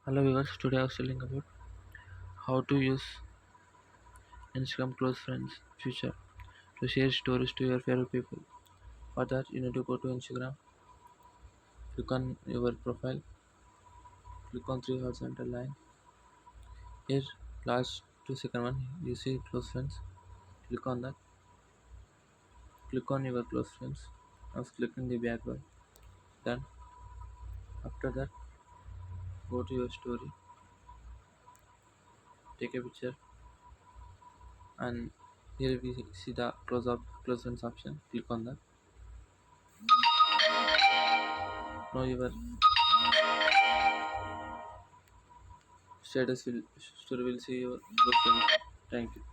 Hello viewers, today I was telling about how to use Instagram close friends feature to share stories to your favorite people. For that you need to go to Instagram, click on your profile, click on three horizontal line. Here last two second one you see close friends. Click on that, click on your close friends. Now click in the background. Then after that go to your story, take a picture and here we see the close friends option. Click on that. Now your status will story will see your close friends. Thank you.